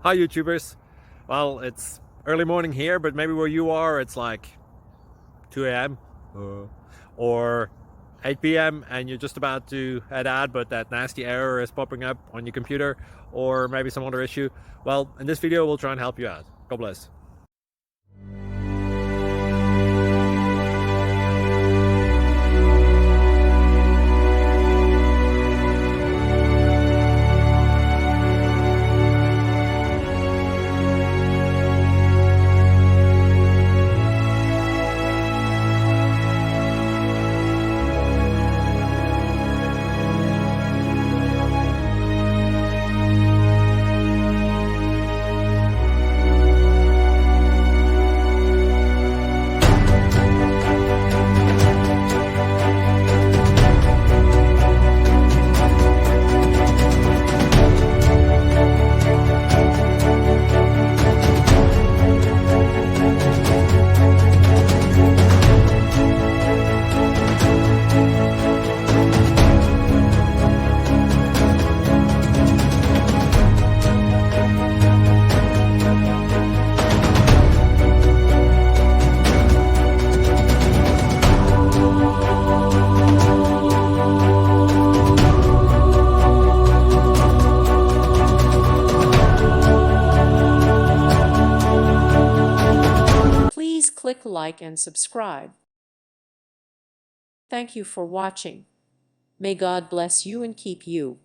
Hi YouTubers. Well, it's early morning here, but maybe where you are it's like 2 a.m. or 8 p.m. and you're just about to head out, but that nasty error is popping up on your computer, or maybe some other issue. Well, in this video we'll try and help you out. God bless. Please click like and subscribe. Thank you for watching. May God bless you and keep you.